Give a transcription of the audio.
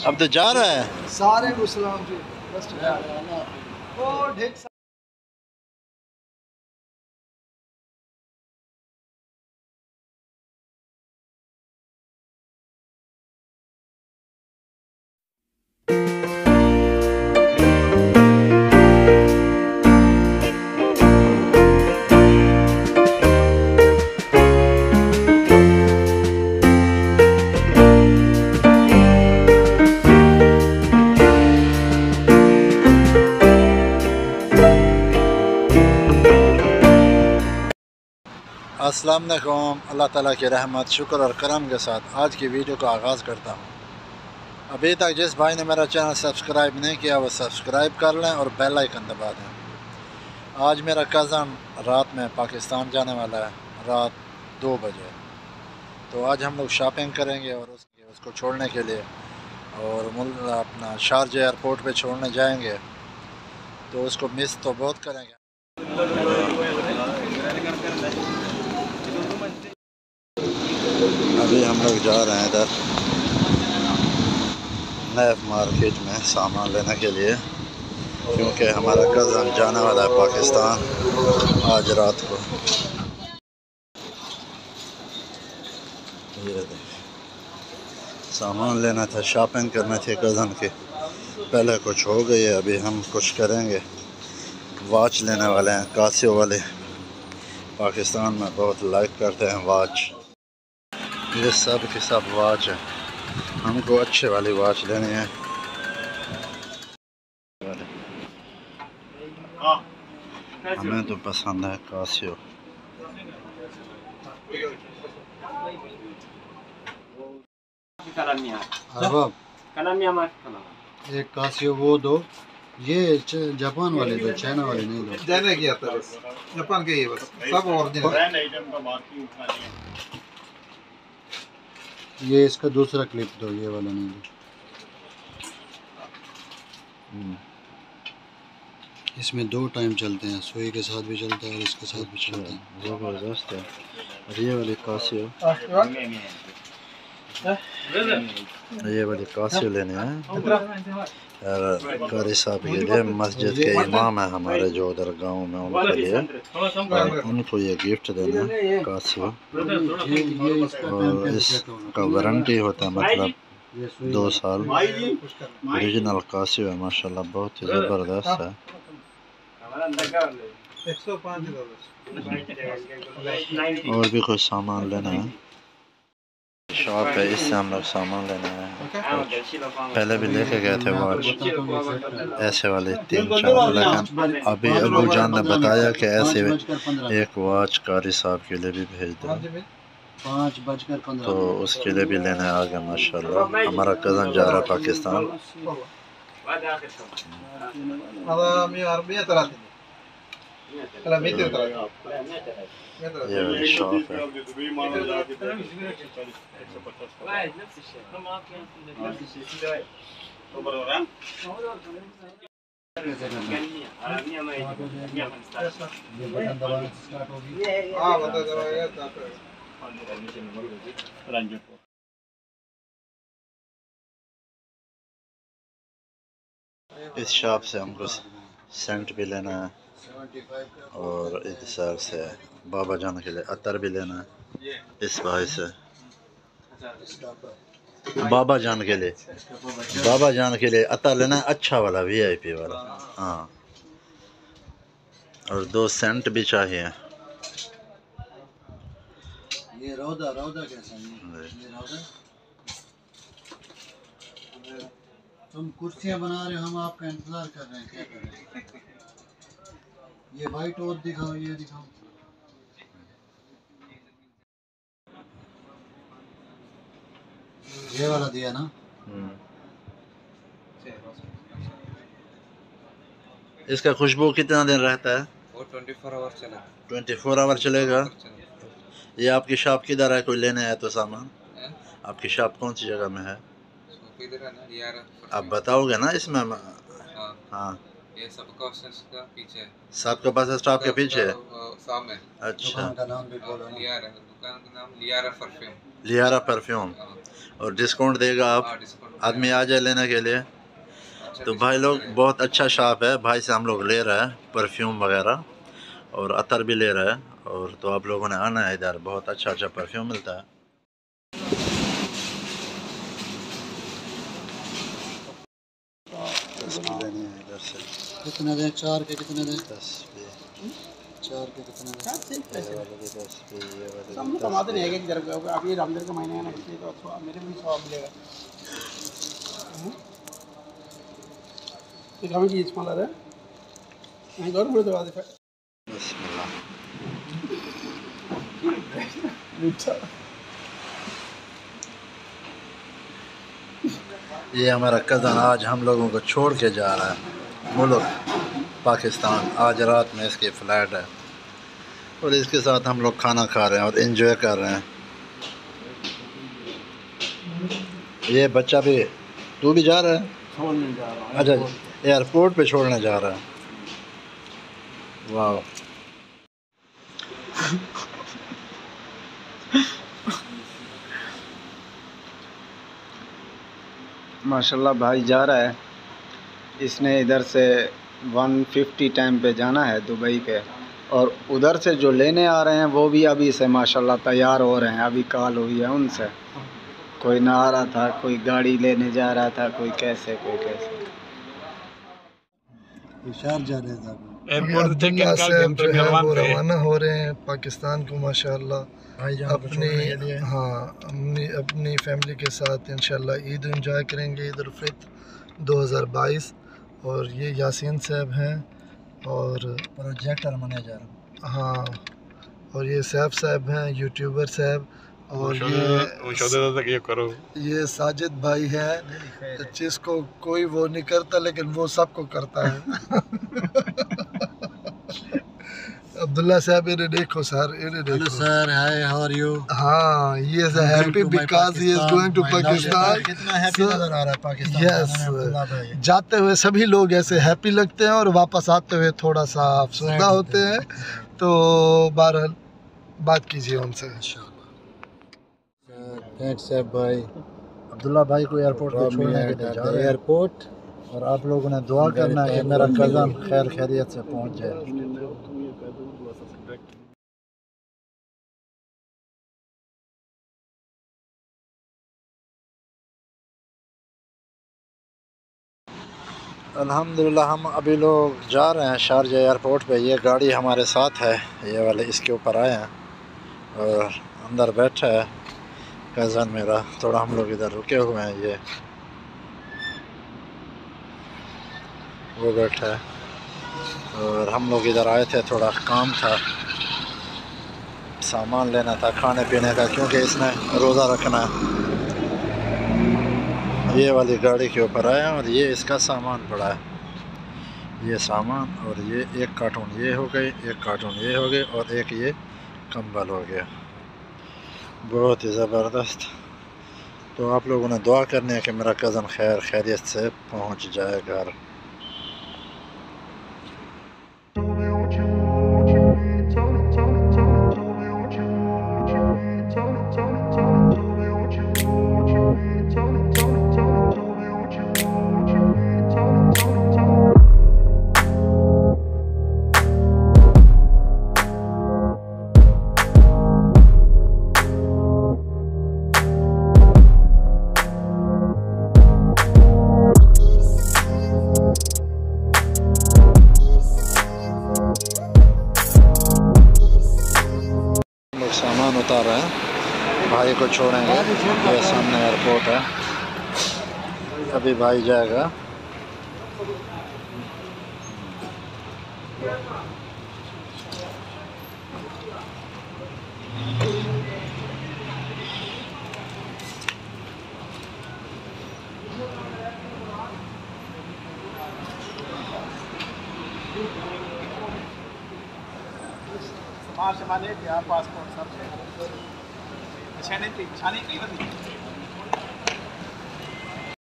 अब तो जा रहा है। सारे को सलाम जी। ओ ढेर अस्सलाम वालेकुम। अल्लाह ताला की रहमत शुक्र और करम के साथ आज की वीडियो का आगाज़ करता हूँ। अभी तक जिस भाई ने मेरा चैनल सब्सक्राइब नहीं किया वो सब्सक्राइब कर लें और बेल आइकन दबा दें। आज मेरा कज़न रात में पाकिस्तान जाने वाला है, रात 2 बजे। तो आज हम लोग शॉपिंग करेंगे और उसको छोड़ने के लिए और अपना शारजा एयरपोर्ट पे छोड़ने जाएंगे। तो उसको मिस तो बहुत करेंगे। अभी हम लोग जा रहे हैं इधर नैफ मार्केट में सामान लेने के लिए, क्योंकि हमारा कज़न जाने वाला है पाकिस्तान आज रात को। ये देख सामान लेना था, शॉपिंग करना थी कज़न के। पहले कुछ हो गई है, अभी हम कुछ करेंगे। वॉच लेने वाले हैं, कासियो वाले। पाकिस्तान में बहुत लाइक करते हैं वॉच। ये सब की सब वॉच है, हमको अच्छे वाली वॉच लेनी है। हमें तो पसंद है कासियो। एक कासियो वो दो, ये जापान वाले दो, चाइना वाले नहीं दो। जाने की आता बस, जापान के ये बस सब ओरिजिनल। ये इसका दूसरा क्लिप दो, ये वाला नहीं दो। इसमें 2 टाइम चलते हैं, सुई के साथ भी चलता है और इसके साथ भी चलता है। ज़बरदस्त है। और ये वाली कासियो, ये वाली कासियो लेने हैं। और कारी साहब के लिए, मस्जिद के इमाम है हमारे जो उधर गांव में, उनके लिए उनको ये गिफ्ट देना है कासियो। और इसका वारंटी होता है, मतलब 2 साल। ओरिजिनल कासियो है माशाल्लाह, बहुत ही ज़बरदस्त है। और भी कुछ सामान लेना है, शॉप है, इससे हम लोग सामान लेना है। पहले भी लेके गए थे वॉच ऐसे वाले 3-4, लेकिन अभी अबू जान ने बताया कि ऐसे एक वॉच कारी साहब के लिए भी भेज दो, तो उसके लिए भी लेने आ गया माशाल्लाह। हमारा कज़न जा रहा है पाकिस्तान। ये वाली शॉप है। इस शॉप से हमको सेंट भी लेना है और इस से बाबा जान के लिए अतर भी लेना है। इस भाई से बाबा जान के लिए, बाबा जान के लिए अतर लेना है, अच्छा वाला VIP वाला। हाँ, और 2 सेंट भी चाहिए। ये रौदा कैसा है? ये रौदा। तुम कुर्सियां बना रहे हो, हम आपका इंतजार कर रहे हैं, क्या कर रहे हैं? ये वाइट और दिखाओ, ये दिखाओ। ये वाला दिया ना। इसका खुशबू कितना दिन रहता है? वो 24 आवर चलेगा। 24 आवर चलेगा। ये आपकी शॉप किधर है? कोई लेने आया तो सामान? आपकी शॉप कौन सी जगह में है? आप बताओगे ना इसमें? हाँ, ये सबका पीछे है। सबका बस स्टॉप के पीछे है। सामने। अच्छा, दुकान का नाम भी बोलो। लियारा, दुकान का नाम लियारा परफ्यूम। लियारा परफ्यूम। और डिस्काउंट देगा आप? डिस्काउंट आदमी आ जाए लेने के लिए। अच्छा तो भाई लोग बहुत अच्छा शॉप है, भाई से हम लोग ले रहे हैं परफ्यूम वगैरह और अतर भी ले रहे हैं। और तो आप लोगों ने आना है इधर, बहुत अच्छा अच्छा परफ्यूम मिलता है। लेनी है इधर से। कितने दें? 4 के कितने दें? 10 पे। 4 के कितने दें? ये वाले भी 10 पे, ये वाले हम भी 10 कमाते नहीं पे। है कि जब अभी रमजान का महीना है ना, इसलिए तो अच्छा मेरे भी स्वाब मिलेगा। तो हमें की इस्तेमाल आ रहा है नहीं गौर बोले तो बात है। बिस्मिल्लाह। मीठा ये हमारा कज़न आज हम लोगों को छोड़ के जा रहा है मुल्क पाकिस्तान। आज रात में इसकी फ़्लाइट है और इसके साथ हम लोग खाना खा रहे हैं और एंजॉय कर रहे हैं। ये बच्चा भी, तू भी जा रहा है? छोड़ने जा रहा हूँ। अच्छा, एयरपोर्ट पे छोड़ने जा रहा है। वाह। माशाल्लाह भाई जा रहा है। इसने इधर से 150 टाइम पे जाना है दुबई के, और उधर से जो लेने आ रहे हैं वो भी अभी से माशाल्लाह तैयार हो रहे हैं। अभी कॉल हुई है उनसे, कोई ना आ रहा था, कोई गाड़ी लेने जा रहा था, कोई कैसे कोई कैसे। एयरपोर्ट से जो है वो रवाना हो रहे हैं पाकिस्तान को माशाल्लाह। अपनी फैमिली के साथ इंशाल्लाह ईद एंजॉय करेंगे, ईद उल फित्र 2022। और ये यासीन साहब हैं और प्रोजेक्टर मैनेजर। हाँ, और ये सैफ साहब हैं यूट्यूबर साहब। और ये साजिद भाई है, जिसको कोई वो नहीं करता लेकिन वो सबको करता है। अब्दुल्ला साहब, इन्हें देखो सर, इन्हें देखो। Hello sir, hi, how are you? हाँ, he is happy because he is going to Pakistan. कितना हैप्पी नजर आ रहा है पाकिस्तान। Yes, जाते हुए सभी लोग ऐसे हैप्पी लगते हैं और वापस आते हुए थोड़ा सा अफसरदा होते हैं। तो बहरहाल बात कीजिए उनसे। थैंक्स सैफ भाई। अब्दुल्ला भाई को एयरपोर्ट पे छोड़ने के लिए जा रहे हैं एयरपोर्ट। और आप लोगों ने दुआ करना है कि मेरा कज़न खैर खैरियत से पहुंच जाए। अल्हम्दुलिल्लाह हम अभी लोग जा रहे हैं शारजा एयरपोर्ट पे। ये गाड़ी हमारे साथ है, ये वाले इसके ऊपर आए हैं और अंदर बैठा है कज़न मेरा। थोड़ा हम लोग इधर रुके हुए हैं, ये वो बैठा है और हम लोग इधर आए थे, थोड़ा काम था, सामान लेना था खाने पीने का, क्योंकि इसने रोज़ा रखना है। ये वाली गाड़ी के ऊपर आया और ये इसका सामान पड़ा है, ये सामान। और ये एक कार्टून ये हो गए, एक कार्टून ये हो गए और एक ये कंबल हो गया। बहुत ही ज़बरदस्त। तो आप लोगों ने दुआ करनी है कि मेरा कज़न खैर खैरियत से पहुंच जाए घर। सामान उतार रहे हैं, भाई को छोड़ेंगे। ये सामने एयरपोर्ट है, अभी भाई जाएगा। समाज से माने कि आप पासपोर्ट सब छाने की बनी